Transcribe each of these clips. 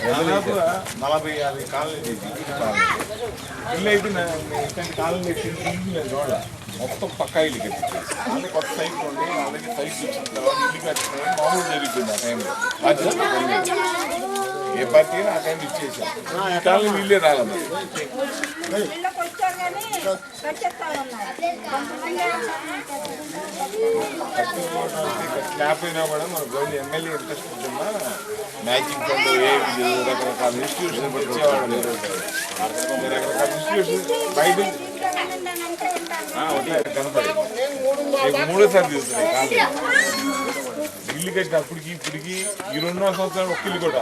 దాదాపు 40-50 కాలనీ ఇల్లు అయితే ఇట్లాంటి కాలనీ లేదు చూడ మొత్తం పక్కా ఇల్లు కట్టించేసి అంటే కొత్త సైట్లు ఉండి అలాగే సైట్లు ఇచ్చిన తర్వాత ఇల్లు కట్టిన మామూలు జరుగుతుంది ఆ టైంలో ఏ పార్టీ ఆ టైం ఇచ్చేసాం ఈ కాలనీ ఇల్లే రాలేదు స్లాబ్ అయినా కూడా మన గవర్నమెంట్ ఎమ్మెల్యే ఇంట్రెస్ట్ ఉంటుందా మ్యాచింగ్ ఫండ్ ఏ రకరకాల ఇన్స్టిట్యూషన్ వచ్చేవాళ్ళు రకరకాల ఇన్స్టిట్యూషన్ బయట కనపడి మూడోసారి చూస్తున్నాయి కాలనీ ఇల్లు కట్టినప్పటికి ఇప్పటికి ఈ 2.5 సంవత్సరాలు ఒక్క ఇల్లు కూడా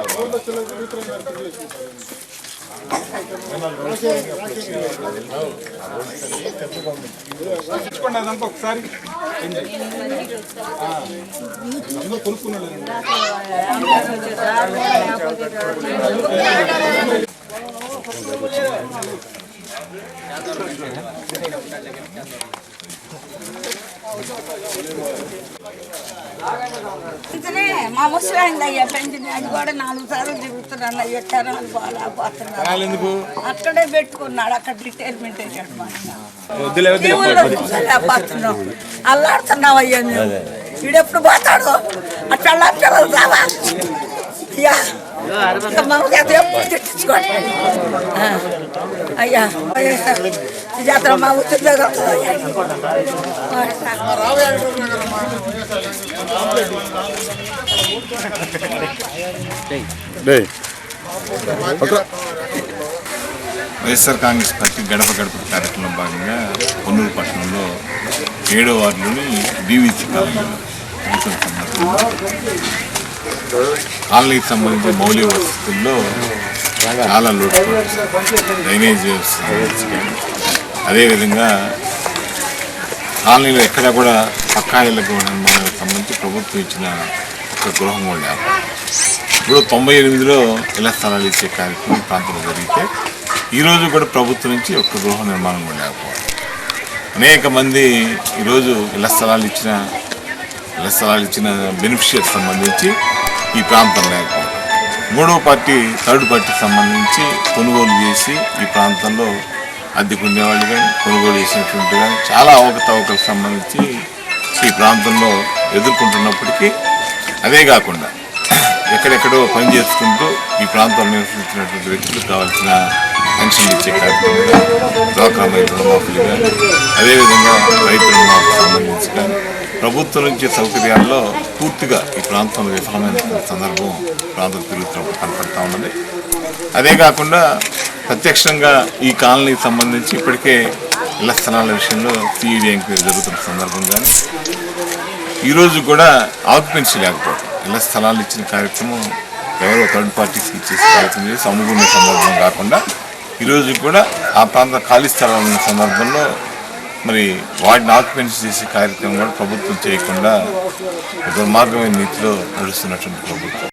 తెచ్చుకోండి అదంతా ఒకసారి కొనుక్కున్నాడు మా ముసలాయింది అయ్యా పెంచింది అది కూడా 4 సార్లు తిరుగుతున్నాను ఎట్టారో అని బాగాలేకపోతున్నాడు అక్కడే పెట్టుకున్నాడు అక్కడ రిటైర్మెంట్ అయ్యాడు అల్లాడుతున్నావు అయ్యా మేము వీడెప్పుడు పోతాడు అట్లా పిల్లలు రావా తెచ్చుకోండి అయ్యా జాతర మా ఉత్తర వైఎస్ఆర్ కాంగ్రెస్ పార్టీ గడప గడప కార్యక్రమంలో భాగంగా పొన్నూరు పట్టణంలో 7వ వార్డులోని డీవీసీ కాలనీకి సంబంధించిన మౌలిక వసతుల్లో చాలా లోటు డ్రైనేజ్ అదేవిధంగా కాలనీలో ఎక్కడా కూడా పక్కా ఇళ్లకు నిర్మాణానికి సంబంధించి ప్రభుత్వం ఇచ్చిన ఒక గృహం కూడా ఇప్పుడు 98లో ఇళ్ల స్థలాలు ఇచ్చే కార్యక్రమం ప్రాంతంలో జరిగితే ఈరోజు కూడా ప్రభుత్వం నుంచి ఒక గృహ నిర్మాణం కూడా లేకపోవడం అనేక మంది ఈరోజు ఇళ్ల స్థలాలు ఇచ్చిన బెనిఫిషియర్స్ సంబంధించి ఈ ప్రాంతం లేకపోవడం 3వ పార్టీ థర్డ్ పార్టీకి సంబంధించి కొనుగోలు చేసి ఈ ప్రాంతంలో అద్దెకు ఉండేవాళ్ళు కానీ కొనుగోలు చేసినటువంటి కానీ చాలా అవకతవకలకు సంబంధించి ఈ ప్రాంతంలో ఎదుర్కొంటున్నప్పటికీ అదే కాకుండా ఎక్కడెక్కడో పని చేసుకుంటూ ఈ ప్రాంతంలో నివసించినటువంటి వ్యక్తులకు కావాల్సిన పెన్షన్లు ఇచ్చే కార్యక్రమంగా డ్వాక్రా మహిళ రుణమాఫీలు కానీ అదేవిధంగా రైతు రుణమాఫీకి సంబంధించి కానీ ప్రభుత్వం నుంచి సౌకర్యాల్లో పూర్తిగా ఈ ప్రాంతంలో విఫలమైన సందర్భం ప్రాంతం తిరుగుతున్నప్పుడు కనపడతా ఉన్నది. అదే కాకుండా ప్రత్యక్షంగా ఈ కాలనీకి సంబంధించి ఇప్పటికే ఇళ్ల స్థలాల విషయంలో సిఈడి ఎంక్వైరీ జరుగుతున్న సందర్భం కానీ ఈరోజు కూడా ఆక్యుపెన్సీ లేకపోవడం ఇళ్ల స్థలాలు ఇచ్చిన కార్యక్రమం ఎవరో థర్డ్ పార్టీస్కి ఇచ్చేసి కార్యక్రమం చేసి అమ్ముకునే సందర్భం కాకుండా ఈరోజు కూడా ఆ ప్రాంత ఖాళీ స్థలాలు ఉన్న సందర్భంలో మరి వాటిని ఆక్యుపెన్సీ చేసే కార్యక్రమం కూడా ప్రభుత్వం చేయకుండా దుర్మార్గమైన నీతిలో నడుస్తున్నటువంటి ప్రభుత్వం.